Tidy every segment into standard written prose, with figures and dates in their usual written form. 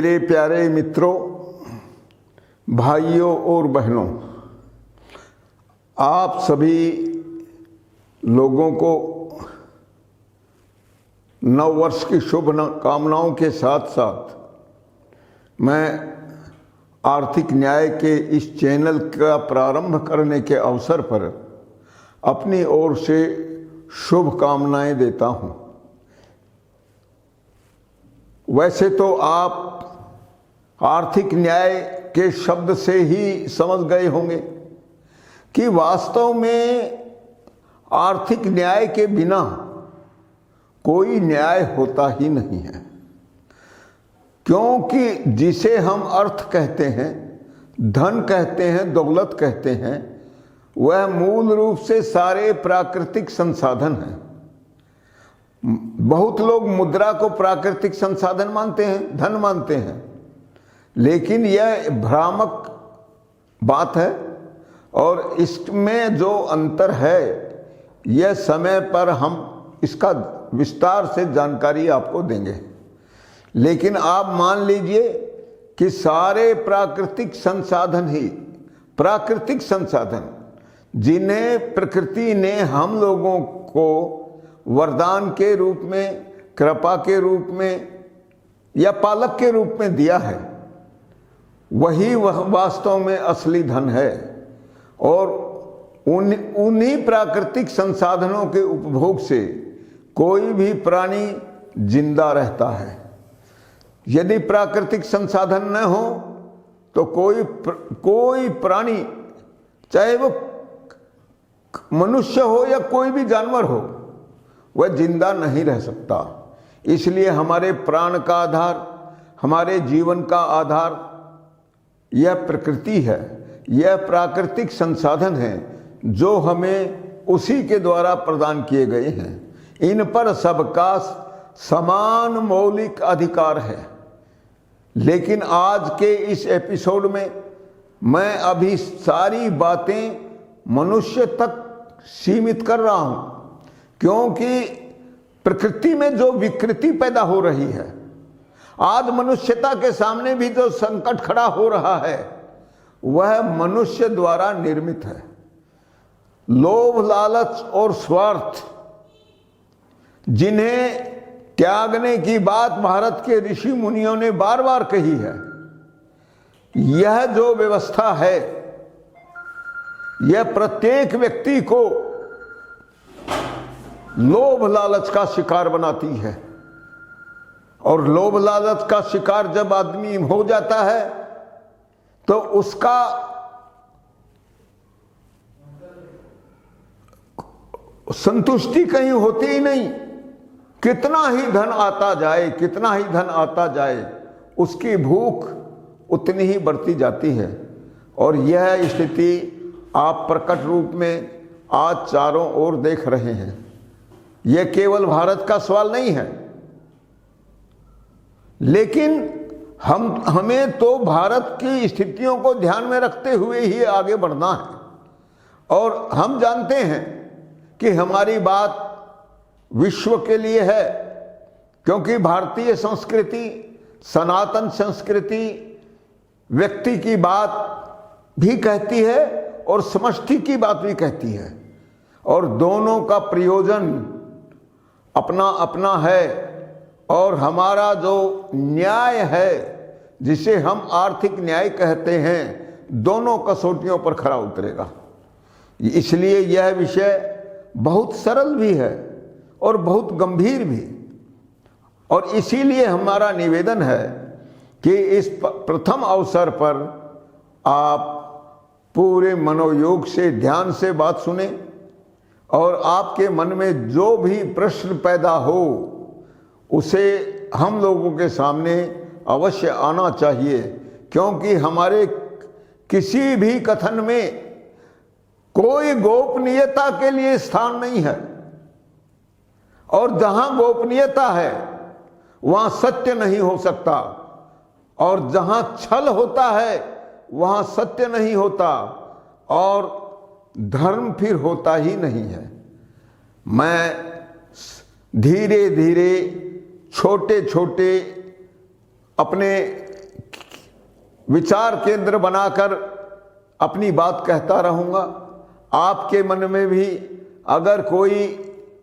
मेरे प्यारे मित्रों, भाइयों और बहनों, आप सभी लोगों को नव वर्ष की शुभ कामनाओं के साथ साथ मैं आर्थिक न्याय के इस चैनल का प्रारंभ करने के अवसर पर अपनी ओर से शुभकामनाएं देता हूं। वैसे तो आप आर्थिक न्याय के शब्द से ही समझ गए होंगे कि वास्तव में आर्थिक न्याय के बिना कोई न्याय होता ही नहीं है, क्योंकि जिसे हम अर्थ कहते हैं, धन कहते हैं, दौलत कहते हैं, वह मूल रूप से सारे प्राकृतिक संसाधन हैं। बहुत लोग मुद्रा को प्राकृतिक संसाधन मानते हैं, धन मानते हैं, लेकिन यह भ्रामक बात है और इसमें जो अंतर है यह समय पर हम इसका विस्तार से जानकारी आपको देंगे। लेकिन आप मान लीजिए कि सारे प्राकृतिक संसाधन ही प्राकृतिक संसाधन जिन्हें प्रकृति ने हम लोगों को वरदान के रूप में, कृपा के रूप में या पालक के रूप में दिया है, वही वह वास्तव में असली धन है। और उन्हीं प्राकृतिक संसाधनों के उपभोग से कोई भी प्राणी जिंदा रहता है। यदि प्राकृतिक संसाधन न हो तो कोई प्राणी, चाहे वो मनुष्य हो या कोई भी जानवर हो, वह जिंदा नहीं रह सकता। इसलिए हमारे प्राण का आधार, हमारे जीवन का आधार यह प्रकृति है, यह प्राकृतिक संसाधन है जो हमें उसी के द्वारा प्रदान किए गए हैं। इन पर सबका समान मौलिक अधिकार है। लेकिन आज के इस एपिसोड में मैं अभी सारी बातें मनुष्य तक सीमित कर रहा हूं, क्योंकि प्रकृति में जो विकृति पैदा हो रही है, आज मनुष्यता के सामने भी जो संकट खड़ा हो रहा है, वह मनुष्य द्वारा निर्मित है। लोभ, लालच और स्वार्थ, जिन्हें त्यागने की बात भारत के ऋषि मुनियों ने बार बार कही है, यह जो व्यवस्था है, यह प्रत्येक व्यक्ति को लोभ लालच का शिकार बनाती है। और लोभ लालच का शिकार जब आदमी हो जाता है तो उसका संतुष्टि कहीं होती ही नहीं। कितना ही धन आता जाए, कितना ही धन आता जाए, उसकी भूख उतनी ही बढ़ती जाती है। और यह स्थिति आप प्रकट रूप में आज चारों ओर देख रहे हैं। यह केवल भारत का सवाल नहीं है, लेकिन हमें तो भारत की स्थितियों को ध्यान में रखते हुए ही आगे बढ़ना है। और हम जानते हैं कि हमारी बात विश्व के लिए है, क्योंकि भारतीय संस्कृति, सनातन संस्कृति व्यक्ति की बात भी कहती है और समष्टि की बात भी कहती है, और दोनों का प्रयोजन अपना अपना है। और हमारा जो न्याय है, जिसे हम आर्थिक न्याय कहते हैं, दोनों कसौटियों पर खरा उतरेगा। इसलिए यह विषय बहुत सरल भी है और बहुत गंभीर भी। और इसीलिए हमारा निवेदन है कि इस प्रथम अवसर पर आप पूरे मनोयोग से, ध्यान से बात सुने, और आपके मन में जो भी प्रश्न पैदा हो उसे हम लोगों के सामने अवश्य आना चाहिए, क्योंकि हमारे किसी भी कथन में कोई गोपनीयता के लिए स्थान नहीं है। और जहां गोपनीयता है वहां सत्य नहीं हो सकता, और जहां छल होता है वहां सत्य नहीं होता, और धर्म फिर होता ही नहीं है। मैं धीरे धीरे छोटे छोटे अपने विचार केंद्र बनाकर अपनी बात कहता रहूँगा। आपके मन में भी अगर कोई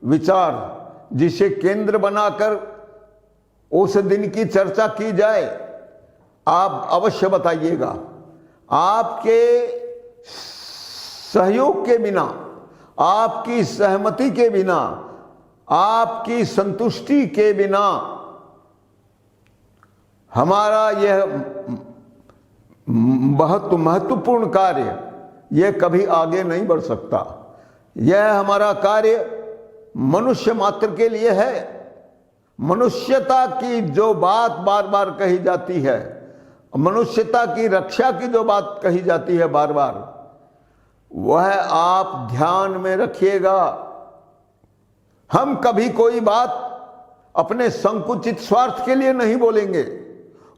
विचार जिसे केंद्र बनाकर उस दिन की चर्चा की जाए, आप अवश्य बताइएगा। आपके सहयोग के बिना, आपकी सहमति के बिना, आपकी संतुष्टि के बिना हमारा यह बहुत महत्वपूर्ण कार्य यह कभी आगे नहीं बढ़ सकता। यह हमारा कार्य मनुष्य मात्र के लिए है। मनुष्यता की जो बात बार बार कही जाती है, मनुष्यता की रक्षा की जो बात कही जाती है बार बार, वह आप ध्यान में रखिएगा। हम कभी कोई बात अपने संकुचित स्वार्थ के लिए नहीं बोलेंगे।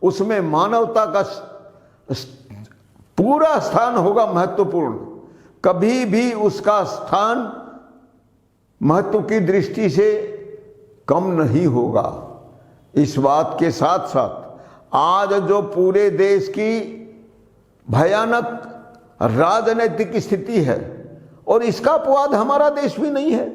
उसमें मानवता का पूरा स्थान होगा महत्वपूर्ण। कभी भी उसका स्थान महत्व की दृष्टि से कम नहीं होगा। इस बात के साथ साथ आज जो पूरे देश की भयानक राजनीतिक स्थिति है, और इसका अपवाद हमारा देश भी नहीं है।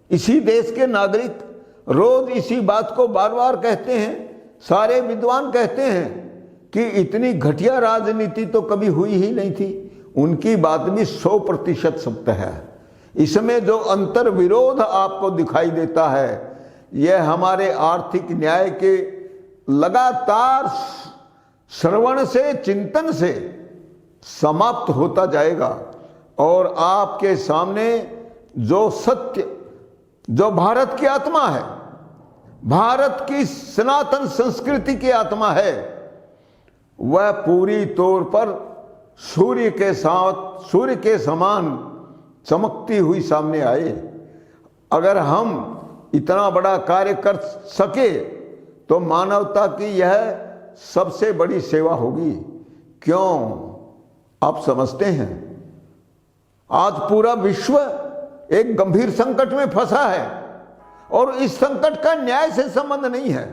इसी देश के नागरिक रोज इसी बात को बार बार कहते हैं। सारे विद्वान कहते हैं कि इतनी घटिया राजनीति तो कभी हुई ही नहीं थी। उनकी बात भी 100% सत्य है। इसमें जो अंतर विरोध आपको दिखाई देता है, यह हमारे आर्थिक न्याय के लगातार श्रवण से, चिंतन से समाप्त होता जाएगा। और आपके सामने जो सत्य, जो भारत की आत्मा है, भारत की सनातन संस्कृति की आत्मा है, वह पूरी तौर पर सूर्य के साथ, सूर्य के समान चमकती हुई सामने आए। अगर हम इतना बड़ा कार्य कर सके तो मानवता की यह सबसे बड़ी सेवा होगी। क्यों? आप समझते हैं आज पूरा विश्व एक गंभीर संकट में फंसा है, और इस संकट का न्याय से संबंध नहीं है।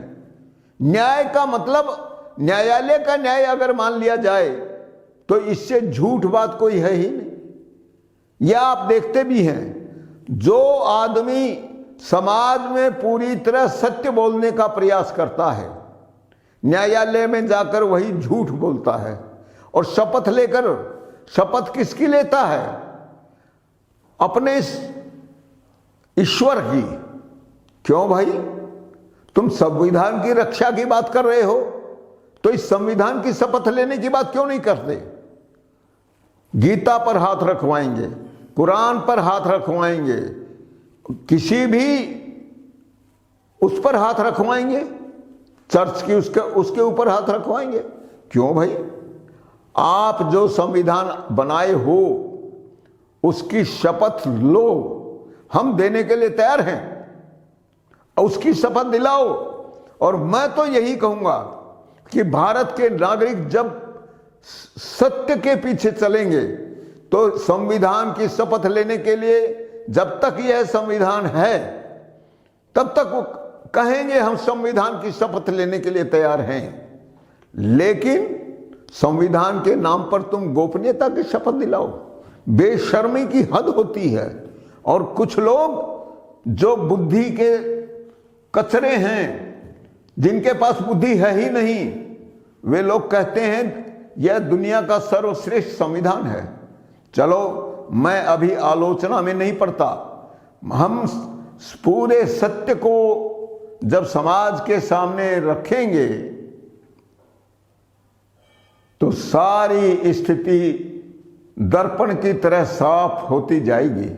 न्याय का मतलब न्यायालय का न्याय अगर मान लिया जाए तो इससे झूठ बात कोई है ही नहीं। यह आप देखते भी हैं, जो आदमी समाज में पूरी तरह सत्य बोलने का प्रयास करता है, न्यायालय में जाकर वही झूठ बोलता है। और शपथ लेकर, शपथ किसकी लेता है? अपने ईश्वर की। क्यों भाई? तुम संविधान की रक्षा की बात कर रहे हो तो इस संविधान की शपथ लेने की बात क्यों नहीं करते? गीता पर हाथ रखवाएंगे, कुरान पर हाथ रखवाएंगे, किसी भी उस पर हाथ रखवाएंगे, चर्च की उसके ऊपर हाथ रखवाएंगे। क्यों भाई? आप जो संविधान बनाए हो उसकी शपथ लो, हम देने के लिए तैयार हैं। उसकी शपथ दिलाओ। और मैं तो यही कहूंगा कि भारत के नागरिक जब सत्य के पीछे चलेंगे तो संविधान की शपथ लेने के लिए, जब तक यह संविधान है तब तक वो कहेंगे हम संविधान की शपथ लेने के लिए तैयार हैं। लेकिन संविधान के नाम पर तुम गोपनीयता की शपथ दिलाओ, बेशर्मी की हद होती है। और कुछ लोग जो बुद्धि के कचरे हैं, जिनके पास बुद्धि है ही नहीं, वे लोग कहते हैं यह दुनिया का सर्वश्रेष्ठ संविधान है। चलो, मैं अभी आलोचना में नहीं पड़ता। हम पूरे सत्य को जब समाज के सामने रखेंगे तो सारी स्थिति दर्पण की तरह साफ होती जाएगी।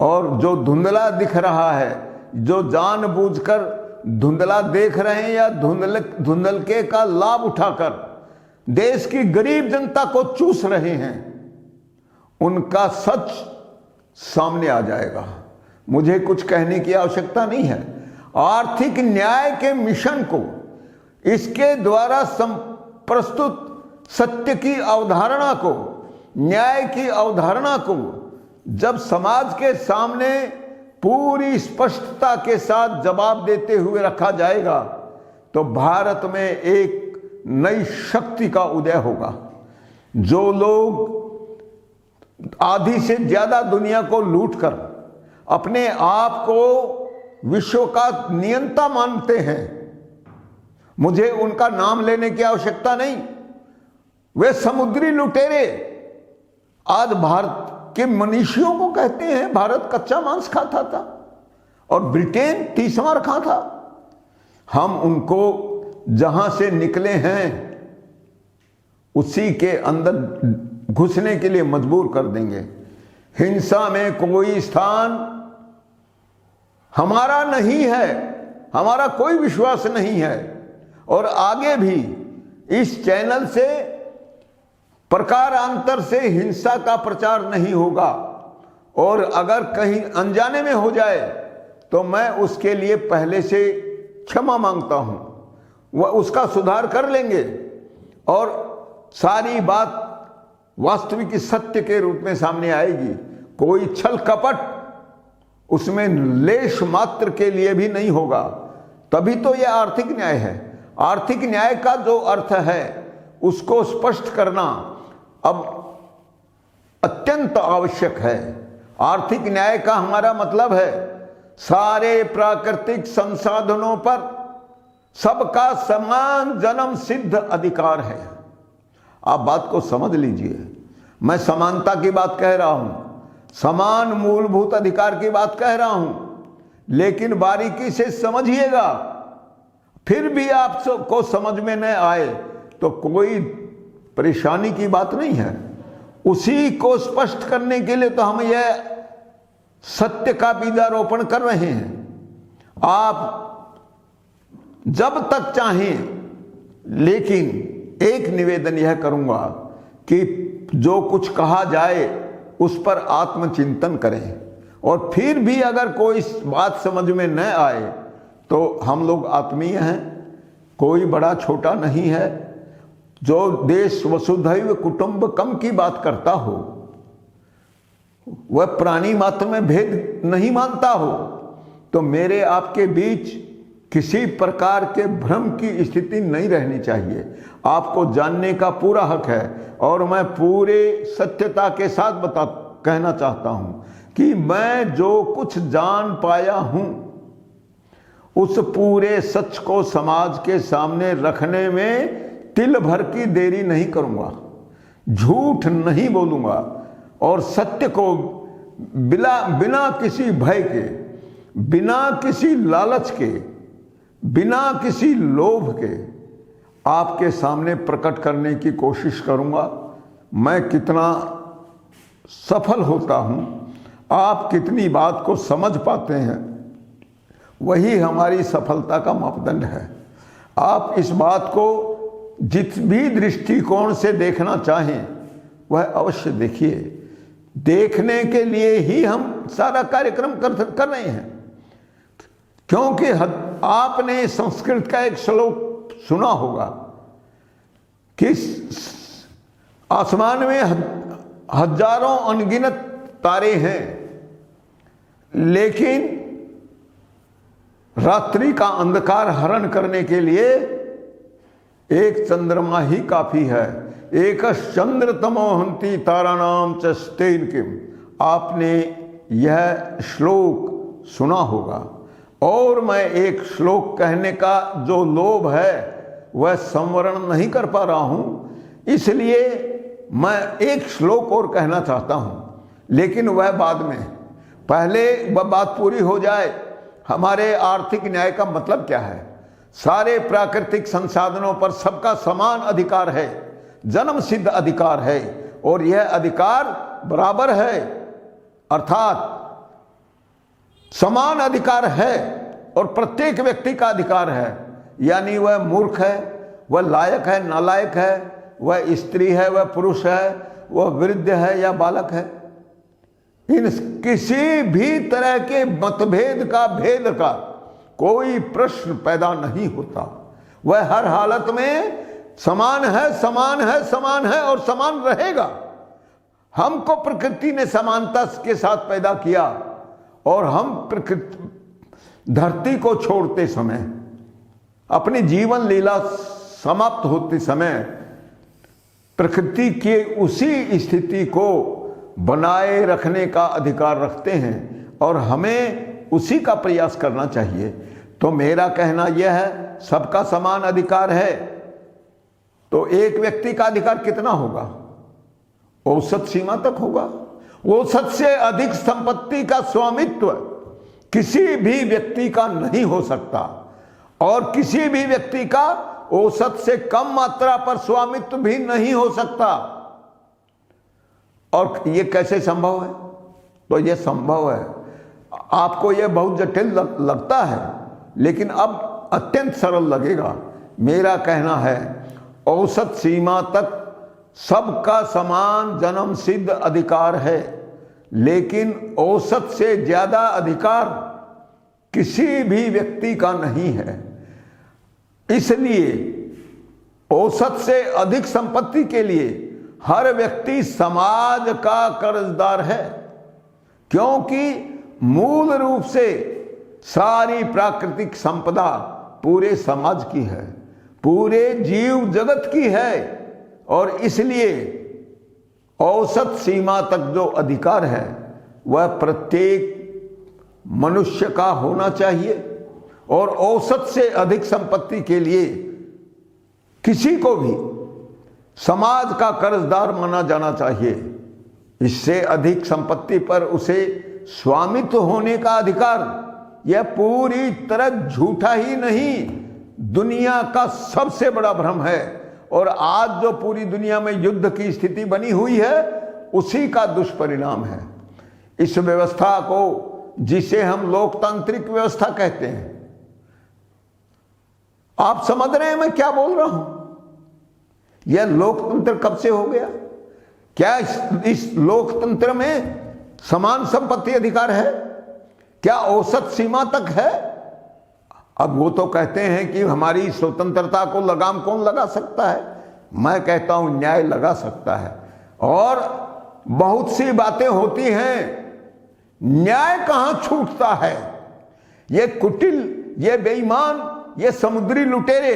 और जो धुंधला दिख रहा है, जो जानबूझकर धुंधला देख रहे हैं या धुंधलके का लाभ उठाकर देश की गरीब जनता को चूस रहे हैं, उनका सच सामने आ जाएगा। मुझे कुछ कहने की आवश्यकता नहीं है। आर्थिक न्याय के मिशन को, इसके द्वारा प्रस्तुत सत्य की अवधारणा को, न्याय की अवधारणा को जब समाज के सामने पूरी स्पष्टता के साथ जवाब देते हुए रखा जाएगा तो भारत में एक नई शक्ति का उदय होगा। जो लोग आधी से ज्यादा दुनिया को लूटकर अपने आप को विश्व का नियंता मानते हैं, मुझे उनका नाम लेने की आवश्यकता नहीं, वे समुद्री लुटेरे आज भारत के मनीषियों को कहते हैं भारत कच्चा मांस खाता था और ब्रिटेन 30वां रखा था। हम उनको जहां से निकले हैं उसी के अंदर घुसने के लिए मजबूर कर देंगे। हिंसा में कोई स्थान हमारा नहीं है, हमारा कोई विश्वास नहीं है और आगे भी इस चैनल से प्रकारांतर से हिंसा का प्रचार नहीं होगा और अगर कहीं अनजाने में हो जाए तो मैं उसके लिए पहले से क्षमा मांगता हूं, वह उसका सुधार कर लेंगे और सारी बात वास्तविक सत्य के रूप में सामने आएगी। कोई छल कपट उसमें लेश मात्र के लिए भी नहीं होगा। तभी तो यह आर्थिक न्याय है। आर्थिक न्याय का जो अर्थ है उसको स्पष्ट करना अब अत्यंत आवश्यक है। आर्थिक न्याय का हमारा मतलब है सारे प्राकृतिक संसाधनों पर सबका समान जन्म सिद्ध अधिकार है। आप बात को समझ लीजिए, मैं समानता की बात कह रहा हूं, समान मूलभूत अधिकार की बात कह रहा हूं, लेकिन बारीकी से समझिएगा, फिर भी आपको समझ में न आए तो कोई परेशानी की बात नहीं है। उसी को स्पष्ट करने के लिए तो हम यह सत्य का बीजारोपण कर रहे हैं। आप जब तक चाहें, लेकिन एक निवेदन यह करूंगा कि जो कुछ कहा जाए उस पर आत्मचिंतन करें और फिर भी अगर कोई बात समझ में न आए तो हम लोग आत्मीय हैं, कोई बड़ा छोटा नहीं है। जो देश वसुधैव कुटुंबकम की बात करता हो, वह प्राणी मात्र में भेद नहीं मानता हो, तो मेरे आपके बीच किसी प्रकार के भ्रम की स्थिति नहीं रहनी चाहिए। आपको जानने का पूरा हक है और मैं पूरे सत्यता के साथ कहना चाहता हूं कि मैं जो कुछ जान पाया हूं उस पूरे सच को समाज के सामने रखने में तिल भर की देरी नहीं करूंगा, झूठ नहीं बोलूंगा और सत्य को बिना किसी भय के, बिना किसी लालच के, बिना किसी लोभ के आपके सामने प्रकट करने की कोशिश करूंगा। मैं कितना सफल होता हूं, आप कितनी बात को समझ पाते हैं, वही हमारी सफलता का मापदंड है। आप इस बात को जिस भी दृष्टिकोण से देखना चाहें वह अवश्य देखिए। देखने के लिए ही हम सारा कार्यक्रम कर रहे हैं, क्योंकि आपने संस्कृत का एक श्लोक सुना होगा कि आसमान में हजारों अनगिनत तारे हैं, लेकिन रात्रि का अंधकार हरण करने के लिए एक चंद्रमा ही काफी है। एक चंद्र तमोहंती तारानाम च स्तेन किम। आपने यह श्लोक सुना होगा और मैं एक श्लोक कहने का जो लोभ है वह संवरण नहीं कर पा रहा हूं, इसलिए मैं एक श्लोक और कहना चाहता हूं, लेकिन वह बाद में। पहले वह बात पूरी हो जाए। हमारे आर्थिक न्याय का मतलब क्या है? सारे प्राकृतिक संसाधनों पर सबका समान अधिकार है, जन्म सिद्ध अधिकार है और यह अधिकार बराबर है, अर्थात समान अधिकार है और प्रत्येक व्यक्ति का अधिकार है। यानी वह मूर्ख है, वह लायक है, नालायक है, वह स्त्री है, वह पुरुष है, वह वृद्ध है या बालक है, इन किसी भी तरह के मतभेद का, भेद का कोई प्रश्न पैदा नहीं होता। वह हर हालत में समान है, समान है, समान है और समान रहेगा। हमको प्रकृति ने समानता के साथ पैदा किया और हम प्रकृति धरती को छोड़ते समय अपनी जीवन लीला समाप्त होते समय प्रकृति की उसी स्थिति को बनाए रखने का अधिकार रखते हैं और हमें उसी का प्रयास करना चाहिए। तो मेरा कहना यह है, सबका समान अधिकार है, तो एक व्यक्ति का अधिकार कितना होगा? औसत सीमा तक होगा। औसत से अधिक संपत्ति का स्वामित्व किसी भी व्यक्ति का नहीं हो सकता और किसी भी व्यक्ति का औसत से कम मात्रा पर स्वामित्व भी नहीं हो सकता। और यह कैसे संभव है? तो यह संभव है। आपको यह बहुत जटिल लगता है, लेकिन अब अत्यंत सरल लगेगा। मेरा कहना है, औसत सीमा तक सबका समान जन्म सिद्ध अधिकार है, लेकिन औसत से ज्यादा अधिकार किसी भी व्यक्ति का नहीं है। इसलिए औसत से अधिक संपत्ति के लिए हर व्यक्ति समाज का कर्जदार है, क्योंकि मूल रूप से सारी प्राकृतिक संपदा पूरे समाज की है, पूरे जीव जगत की है। और इसलिए औसत सीमा तक जो अधिकार है वह प्रत्येक मनुष्य का होना चाहिए और औसत से अधिक संपत्ति के लिए किसी को भी समाज का कर्जदार माना जाना चाहिए। इससे अधिक संपत्ति पर उसे स्वामित्व होने का अधिकार, यह पूरी तरह झूठा ही नहीं, दुनिया का सबसे बड़ा भ्रम है। और आज जो पूरी दुनिया में युद्ध की स्थिति बनी हुई है, उसी का दुष्परिणाम है। इस व्यवस्था को, जिसे हम लोकतांत्रिक व्यवस्था कहते हैं, आप समझ रहे हैं मैं क्या बोल रहा हूं? यह लोकतंत्र कब से हो गया? क्या इस लोकतंत्र में समान संपत्ति अधिकार है? क्या औसत सीमा तक है? अब वो तो कहते हैं कि हमारी स्वतंत्रता को लगाम कौन लगा सकता है? मैं कहता हूं न्याय लगा सकता है। और बहुत सी बातें होती हैं, न्याय कहां छूटता है। ये कुटिल, ये बेईमान, ये समुद्री लुटेरे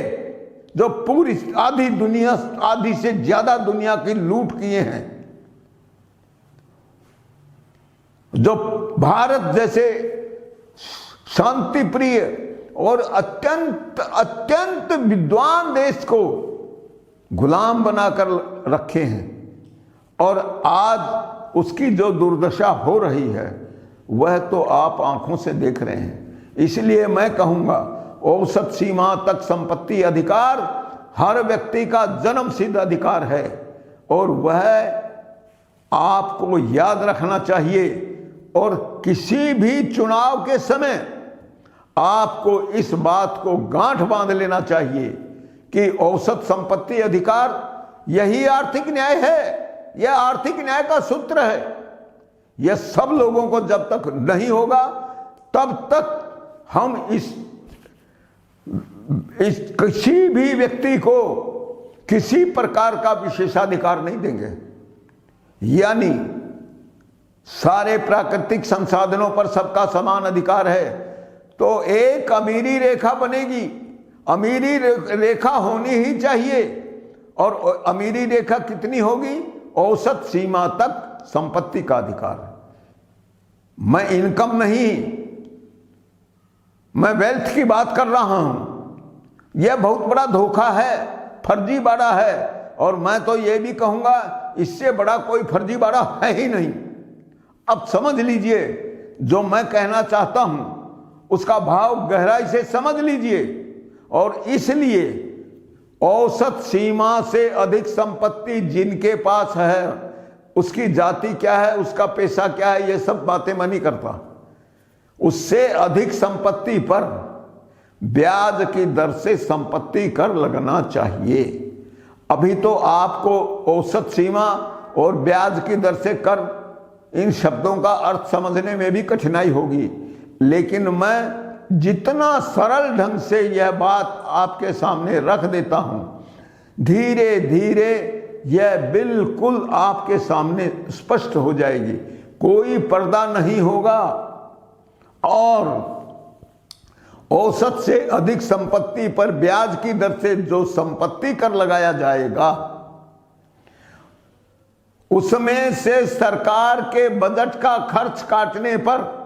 जो पूरी आधी दुनिया, आधी से ज्यादा दुनिया की लूट किए हैं, जो भारत जैसे शांति प्रिय और अत्यंत विद्वान देश को गुलाम बनाकर रखे हैं, और आज उसकी जो दुर्दशा हो रही है वह तो आप आंखों से देख रहे हैं। इसलिए मैं कहूंगा, औसत सीमा तक संपत्ति अधिकार हर व्यक्ति का जन्म सिद्ध अधिकार है और वह आपको याद रखना चाहिए। और किसी भी चुनाव के समय आपको इस बात को गांठ बांध लेना चाहिए कि औसत संपत्ति अधिकार यही आर्थिक न्याय है, यह आर्थिक न्याय का सूत्र है। यह सब लोगों को जब तक नहीं होगा तब तक हम इस किसी भी व्यक्ति को किसी प्रकार का विशेषाधिकार नहीं देंगे। यानी सारे प्राकृतिक संसाधनों पर सबका समान अधिकार है, तो एक अमीरी रेखा बनेगी। अमीरी रेखा होनी ही चाहिए। और अमीरी रेखा कितनी होगी? औसत सीमा तक संपत्ति का अधिकार। मैं इनकम नहीं, मैं वेल्थ की बात कर रहा हूं। यह बहुत बड़ा धोखा है, फर्जीवाड़ा है। और मैं तो यह भी कहूंगा, इससे बड़ा कोई फर्जीवाड़ा है ही नहीं। अब समझ लीजिए, जो मैं कहना चाहता हूं उसका भाव गहराई से समझ लीजिए। और इसलिए औसत सीमा से अधिक संपत्ति जिनके पास है, उसकी जाति क्या है, उसका पेशा क्या है, ये सब बातें मैं नहीं करता। उससे अधिक संपत्ति पर ब्याज की दर से संपत्ति कर लगना चाहिए। अभी तो आपको औसत सीमा और ब्याज की दर से कर, इन शब्दों का अर्थ समझने में भी कठिनाई होगी, लेकिन मैं जितना सरल ढंग से यह बात आपके सामने रख देता हूं, धीरे धीरे यह बिल्कुल आपके सामने स्पष्ट हो जाएगी। कोई पर्दा नहीं होगा। और औसत से अधिक संपत्ति पर ब्याज की दर से जो संपत्ति कर लगाया जाएगा, उसमें से सरकार के बजट का खर्च काटने पर,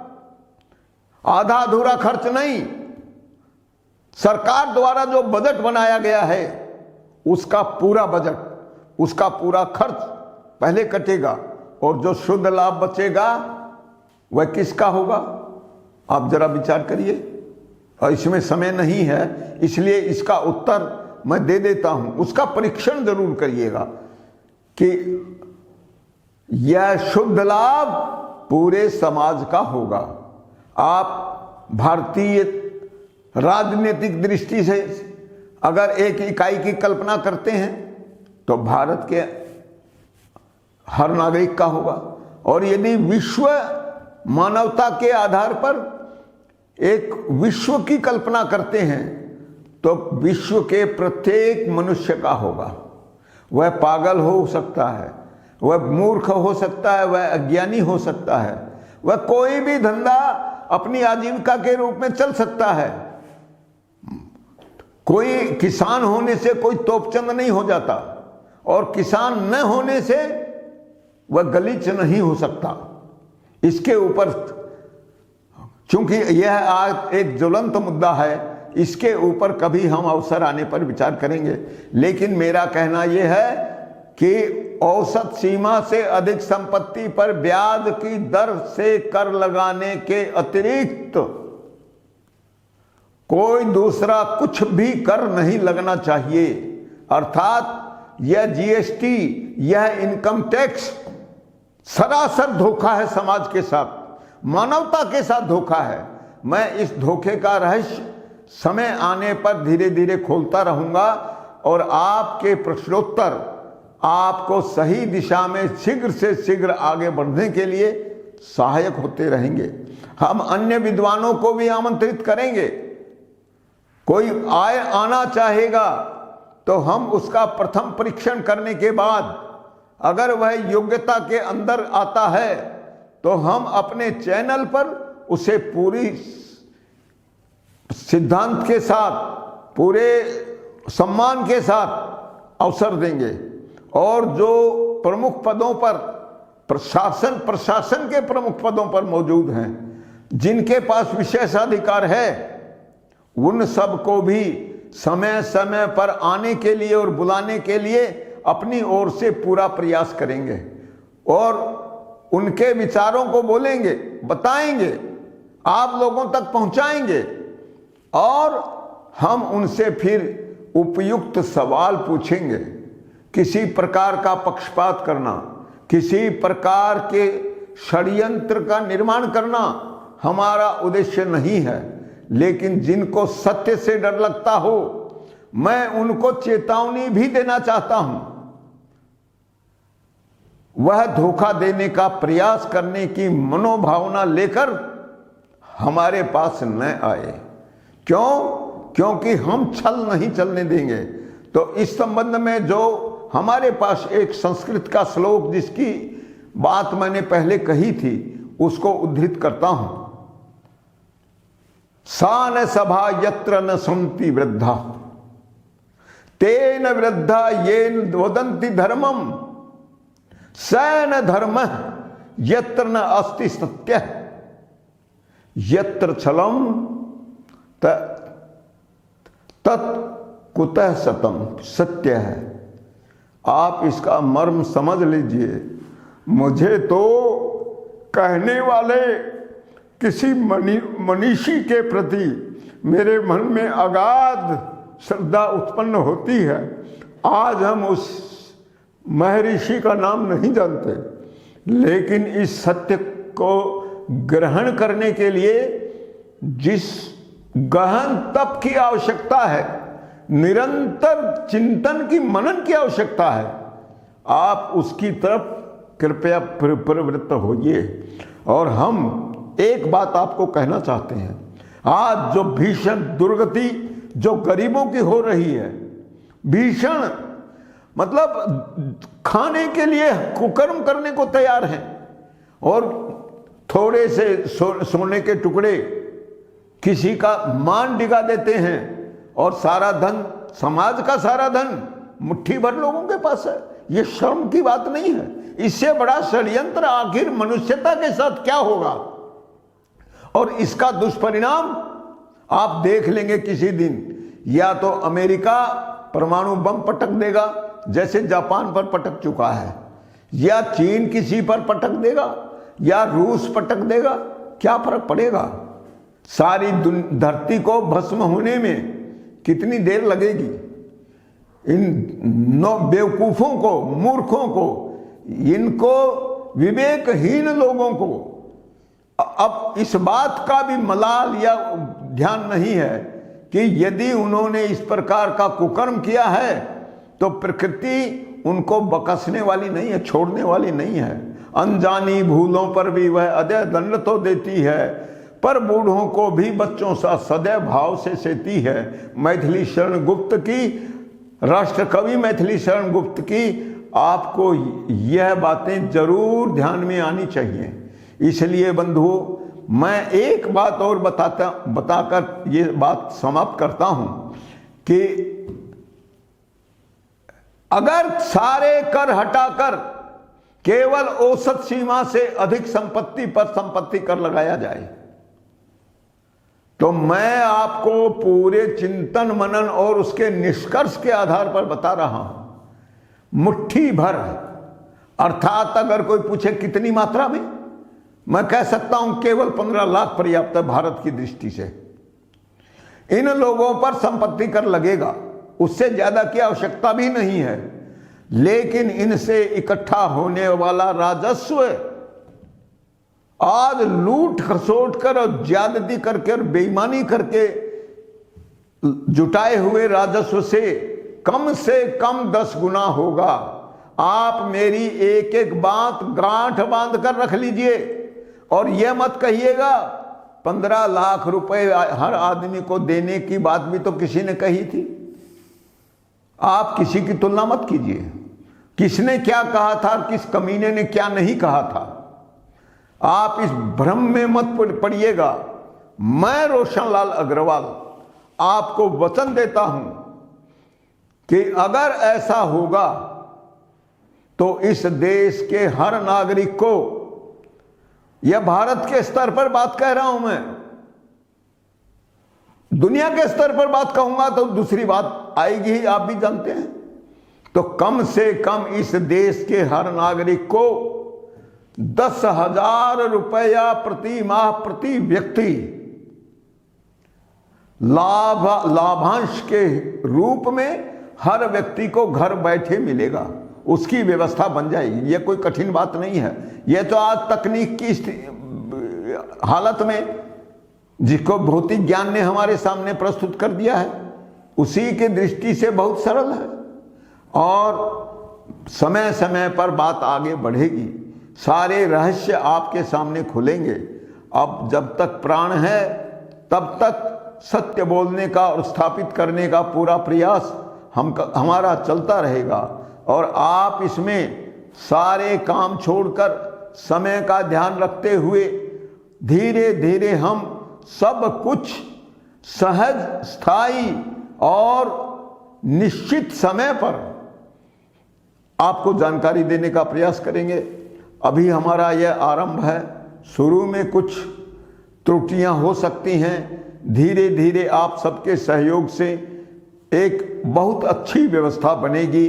आधा अधूरा खर्च नहीं, सरकार द्वारा जो बजट बनाया गया है उसका पूरा बजट, उसका पूरा खर्च पहले कटेगा, और जो शुद्ध लाभ बचेगा वह किसका होगा? आप जरा विचार करिए। और इसमें समय नहीं है, इसलिए इसका उत्तर मैं दे देता हूं, उसका परीक्षण जरूर करिएगा कि यह शुद्ध लाभ पूरे समाज का होगा। आप भारतीय राजनीतिक दृष्टि से अगर एक इकाई की कल्पना करते हैं तो भारत के हर नागरिक का होगा, और यदि विश्व मानवता के आधार पर एक विश्व की कल्पना करते हैं तो विश्व के प्रत्येक मनुष्य का होगा। वह पागल हो सकता है, वह मूर्ख हो सकता है, वह अज्ञानी हो सकता है, वह कोई भी धंधा अपनी आजीविका के रूप में चल सकता है। कोई किसान होने से कोई तोपचंद नहीं हो जाता, और किसान न होने से वह गलीच नहीं हो सकता। इसके ऊपर, चूंकि यह आज एक ज्वलंत मुद्दा है, इसके ऊपर कभी हम अवसर आने पर विचार करेंगे। लेकिन मेरा कहना यह है कि औसत सीमा से अधिक संपत्ति पर ब्याज की दर से कर लगाने के अतिरिक्त कोई दूसरा कुछ भी कर नहीं लगना चाहिए। अर्थात यह जीएसटी, यह इनकम टैक्स सरासर धोखा है, समाज के साथ, मानवता के साथ धोखा है। मैं इस धोखे का रहस्य समय आने पर धीरे धीरे खोलता रहूंगा, और आपके प्रश्नोत्तर आपको सही दिशा में शीघ्र से शीघ्र आगे बढ़ने के लिए सहायक होते रहेंगे। हम अन्य विद्वानों को भी आमंत्रित करेंगे। कोई आना चाहेगा तो हम उसका प्रथम परीक्षण करने के बाद अगर वह योग्यता के अंदर आता है तो हम अपने चैनल पर उसे पूरी सिद्धांत के साथ, पूरे सम्मान के साथ अवसर देंगे। और जो प्रमुख पदों पर, प्रशासन के प्रमुख पदों पर मौजूद हैं, जिनके पास विशेषाधिकार है, उन सब को भी समय समय पर आने के लिए और बुलाने के लिए अपनी ओर से पूरा प्रयास करेंगे, और उनके विचारों को बोलेंगे, बताएंगे, आप लोगों तक पहुंचाएंगे, और हम उनसे फिर उपयुक्त सवाल पूछेंगे। किसी प्रकार का पक्षपात करना, किसी प्रकार के षड्यंत्र का निर्माण करना हमारा उद्देश्य नहीं है। लेकिन जिनको सत्य से डर लगता हो, मैं उनको चेतावनी भी देना चाहता हूं, वह धोखा देने का प्रयास करने की मनोभावना लेकर हमारे पास न आए। क्यों? क्योंकि हम छल नहीं चलने देंगे। तो इस संबंध में जो हमारे पास एक संस्कृत का श्लोक, जिसकी बात मैंने पहले कही थी, उसको उद्धृत करता हूं। सा न सभा यत्र न संति वृद्धा, तेन वृद्धा येन वदन्ति धर्मम, स न धर्म यत्र न अस्ति सत्य, यत्र छलम तत् कुतः सतम। सत्य है। आप इसका मर्म समझ लीजिए। मुझे तो कहने वाले किसी मनीषी के प्रति मेरे मन में अगाध श्रद्धा उत्पन्न होती है। आज हम उस महर्षि का नाम नहीं जानते, लेकिन इस सत्य को ग्रहण करने के लिए जिस गहन तप की आवश्यकता है, निरंतर चिंतन की, मनन की आवश्यकता है, आप उसकी तरफ कृपया प्रवृत्त होइए। और हम एक बात आपको कहना चाहते हैं। आज जो भीषण दुर्गति जो गरीबों की हो रही है, भीषण, मतलब खाने के लिए कुकर्म करने को तैयार हैं, और थोड़े से सोने के टुकड़े किसी का मान डिगा देते हैं और सारा धन, समाज का सारा धन मुट्ठी भर लोगों के पास है। ये शर्म की बात नहीं है। इससे बड़ा षड्यंत्र आखिर मनुष्यता के साथ क्या होगा, और इसका दुष्परिणाम आप देख लेंगे किसी दिन। या तो अमेरिका परमाणु बम पटक देगा जैसे जापान पर पटक चुका है, या चीन किसी पर पटक देगा, या रूस पटक देगा। क्या फर्क पड़ेगा? सारी धरती को भस्म होने में कितनी देर लगेगी? इन बेवकूफों को, मूर्खों को, इनको विवेकहीन लोगों को अब इस बात का भी मलाल या ध्यान नहीं है कि यदि उन्होंने इस प्रकार का कुकर्म किया है तो प्रकृति उनको बकसने वाली नहीं है, छोड़ने वाली नहीं है। अनजानी भूलों पर भी वह अदय दंड तो देती है, पर बूढ़ों को भी बच्चों सा सदैव भाव से सेती है। मैथिली शरण गुप्त की, राष्ट्र कवि मैथिली शरण गुप्त की, आपको यह बातें जरूर ध्यान में आनी चाहिए। इसलिए बंधुओं, मैं एक बात और बताकर ये बात समाप्त करता हूं कि अगर सारे कर हटाकर केवल औसत सीमा से अधिक संपत्ति पर संपत्ति कर लगाया जाए तो मैं आपको पूरे चिंतन मनन और उसके निष्कर्ष के आधार पर बता रहा हूं, मुट्ठी भर, अर्थात अगर कोई पूछे कितनी मात्रा में, मैं कह सकता हूं केवल 15 लाख पर्याप्त है भारत की दृष्टि से। इन लोगों पर संपत्ति कर लगेगा, उससे ज्यादा की आवश्यकता भी नहीं है। लेकिन इनसे इकट्ठा होने वाला राजस्व आज लूट खसोट कर और ज्यादती करके और बेईमानी करके जुटाए हुए राजस्व से कम 10 गुना होगा। आप मेरी एक एक बात गांठ बांध कर रख लीजिए और यह मत कहिएगा 15 लाख रुपए हर आदमी को देने की बात भी तो किसी ने कही थी। आप किसी की तुलना मत कीजिए, किसने क्या कहा था, किस कमीने ने क्या नहीं कहा था। आप इस भ्रम में मत पड़िएगा। मैं रोशनलाल अग्रवाल आपको वचन देता हूं कि अगर ऐसा होगा तो इस देश के हर नागरिक को, यह भारत के स्तर पर बात कह रहा हूं मैं, दुनिया के स्तर पर बात कहूंगा तो दूसरी बात आएगी ही, आप भी जानते हैं। तो कम से कम इस देश के हर नागरिक को 10,000 रुपया प्रति माह प्रति व्यक्ति लाभांश के रूप में हर व्यक्ति को घर बैठे मिलेगा। उसकी व्यवस्था बन जाएगी। यह कोई कठिन बात नहीं है। यह तो आज तकनीक की हालत में, जिसको भौतिक ज्ञान ने हमारे सामने प्रस्तुत कर दिया है, उसी के दृष्टि से बहुत सरल है और समय समय पर बात आगे बढ़ेगी। सारे रहस्य आपके सामने खुलेंगे। अब जब तक प्राण है तब तक सत्य बोलने का और स्थापित करने का पूरा प्रयास हमारा चलता रहेगा और आप इसमें सारे काम छोड़कर समय का ध्यान रखते हुए धीरे धीरे हम सब कुछ सहज, स्थायी और निश्चित समय पर आपको जानकारी देने का प्रयास करेंगे। अभी हमारा यह आरंभ है, शुरू में कुछ त्रुटियां हो सकती हैं। धीरे धीरे आप सबके सहयोग से एक बहुत अच्छी व्यवस्था बनेगी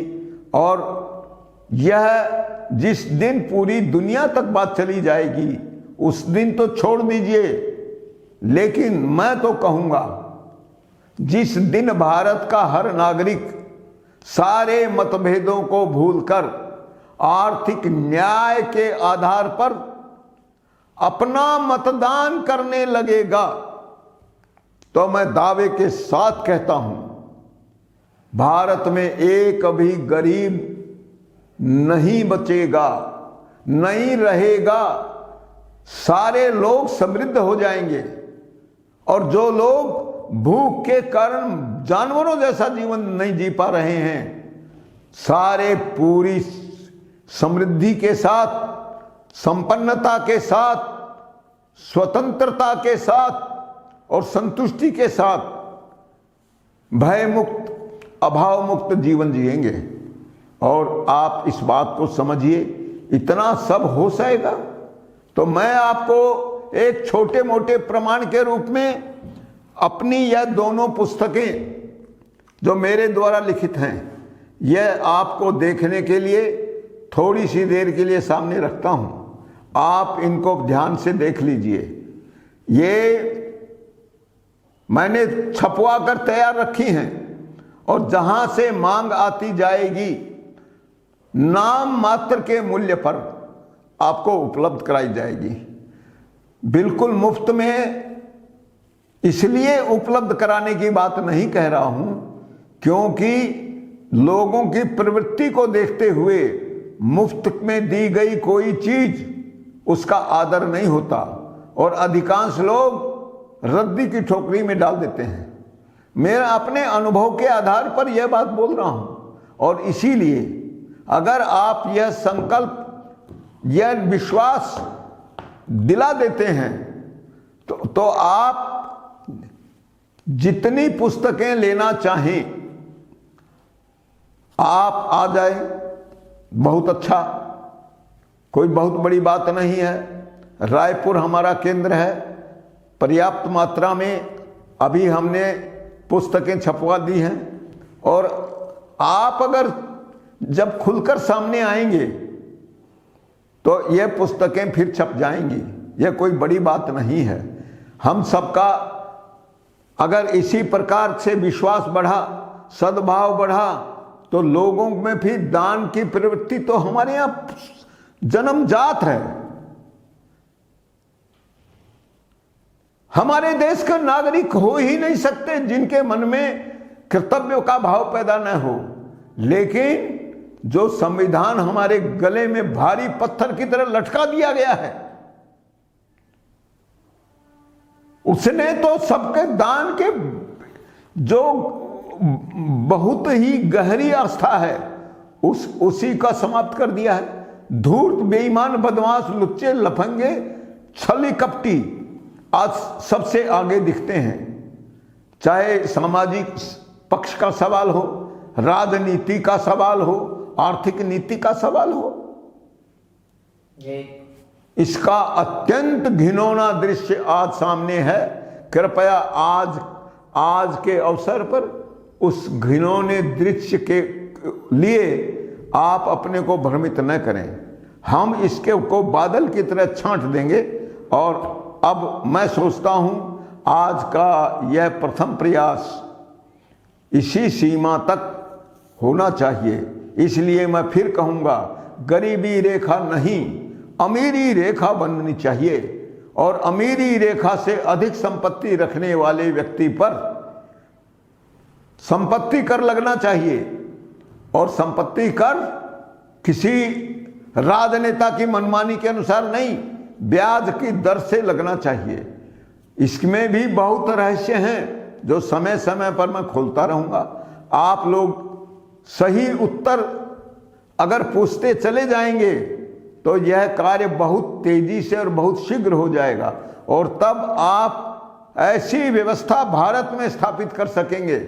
और यह जिस दिन पूरी दुनिया तक बात चली जाएगी उस दिन तो छोड़ दीजिए, लेकिन मैं तो कहूंगा जिस दिन भारत का हर नागरिक सारे मतभेदों को भूलकर आर्थिक न्याय के आधार पर अपना मतदान करने लगेगा, तो मैं दावे के साथ कहता हूं भारत में एक भी गरीब नहीं बचेगा, नहीं रहेगा। सारे लोग समृद्ध हो जाएंगे और जो लोग भूख के कारण जानवरों जैसा जीवन नहीं जी पा रहे हैं, सारे पूरी समृद्धि के साथ, संपन्नता के साथ, स्वतंत्रता के साथ और संतुष्टि के साथ भय मुक्त, अभाव मुक्त जीवन जिएंगे। और आप इस बात को समझिए, इतना सब हो जाएगा। तो मैं आपको एक छोटे मोटे प्रमाण के रूप में अपनी यह दोनों पुस्तकें जो मेरे द्वारा लिखित हैं, यह आपको देखने के लिए थोड़ी सी देर के लिए सामने रखता हूं। आप इनको ध्यान से देख लीजिए। ये मैंने छपवा कर तैयार रखी हैं और जहां से मांग आती जाएगी नाम मात्र के मूल्य पर आपको उपलब्ध कराई जाएगी, बिल्कुल मुफ्त में। इसलिए उपलब्ध कराने की बात नहीं कह रहा हूं क्योंकि लोगों की प्रवृत्ति को देखते हुए मुफ्त में दी गई कोई चीज उसका आदर नहीं होता और अधिकांश लोग रद्दी की ठोकरी में डाल देते हैं। मेरा अपने अनुभव के आधार पर यह बात बोल रहा हूं। और इसीलिए अगर आप यह संकल्प, यह विश्वास दिला देते हैं तो आप जितनी पुस्तकें लेना चाहें आप आ जाए। बहुत अच्छा, कोई बहुत बड़ी बात नहीं है। रायपुर हमारा केंद्र है, पर्याप्त मात्रा में अभी हमने पुस्तकें छपवा दी हैं। और आप अगर जब खुलकर सामने आएंगे तो यह पुस्तकें फिर छप जाएंगी। यह कोई बड़ी बात नहीं है। हम सबका अगर इसी प्रकार से विश्वास बढ़ा, सद्भाव बढ़ा, तो लोगों में फिर दान की प्रवृत्ति तो हमारे यहां जन्मजात है। हमारे देश के नागरिक हो ही नहीं सकते जिनके मन में कर्तव्य का भाव पैदा न हो। लेकिन जो संविधान हमारे गले में भारी पत्थर की तरह लटका दिया गया है, उसने तो सबके दान के जो बहुत ही गहरी आस्था है उसी का समाप्त कर दिया है। धूर्त, बेईमान, बदमाश, लुच्चे, लफंगे, छली कपटी आज सबसे आगे दिखते हैं। चाहे सामाजिक पक्ष का सवाल हो, राजनीति का सवाल हो, आर्थिक नीति का सवाल हो। इसका अत्यंत घिनौना दृश्य आज सामने है। कृपया आज के अवसर पर उस घिनौने दृश्य के लिए आप अपने को भ्रमित न करें। हम इसके को बादल की तरह छांट देंगे। और अब मैं सोचता हूं आज का यह प्रथम प्रयास इसी सीमा तक होना चाहिए। इसलिए मैं फिर कहूंगा, गरीबी रेखा नहीं, अमीरी रेखा बननी चाहिए। और अमीरी रेखा से अधिक संपत्ति रखने वाले व्यक्ति पर संपत्ति कर लगना चाहिए। और संपत्ति कर किसी राजनेता की मनमानी के अनुसार नहीं, ब्याज की दर से लगना चाहिए। इसमें भी बहुत रहस्य हैं जो समय समय पर मैं खोलता रहूंगा। आप लोग सही उत्तर अगर पूछते चले जाएंगे तो यह कार्य बहुत तेजी से और बहुत शीघ्र हो जाएगा। और तब आप ऐसी व्यवस्था भारत में स्थापित कर सकेंगे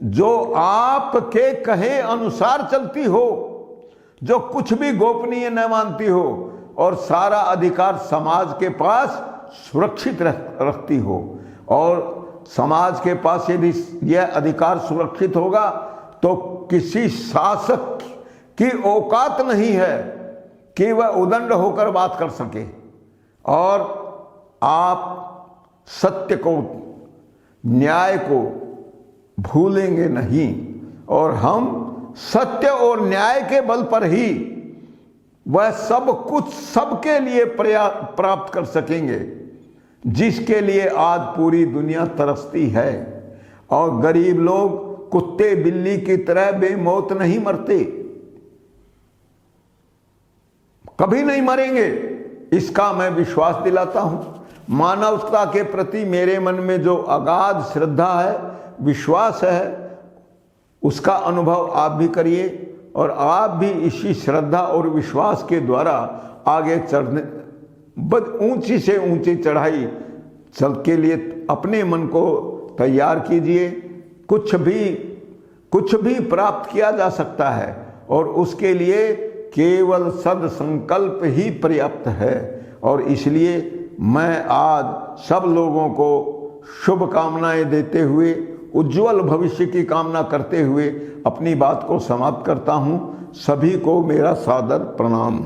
जो आपके कहे अनुसार चलती हो, जो कुछ भी गोपनीय न मानती हो और सारा अधिकार समाज के पास सुरक्षित रखती हो। और समाज के पास यदि यह अधिकार सुरक्षित होगा तो किसी शासक की औकात नहीं है कि वह उदंड होकर बात कर सके। और आप सत्य को, न्याय को भूलेंगे नहीं। और हम सत्य और न्याय के बल पर ही वह सब कुछ सबके लिए प्राप्त कर सकेंगे जिसके लिए आज पूरी दुनिया तरसती है। और गरीब लोग कुत्ते बिल्ली की तरह बेमौत नहीं मरते, कभी नहीं मरेंगे, इसका मैं विश्वास दिलाता हूं। मानवता के प्रति मेरे मन में जो अगाध श्रद्धा है, विश्वास है, उसका अनुभव आप भी करिए। और आप भी इसी श्रद्धा और विश्वास के द्वारा आगे चढ़ने, ऊंची से ऊंची चढ़ाई सबके लिए अपने मन को तैयार कीजिए। कुछ भी प्राप्त किया जा सकता है और उसके लिए केवल सदसंकल्प ही पर्याप्त है। और इसलिए मैं आज सब लोगों को शुभकामनाएं देते हुए, उज्जवल भविष्य की कामना करते हुए अपनी बात को समाप्त करता हूँ। सभी को मेरा सादर प्रणाम।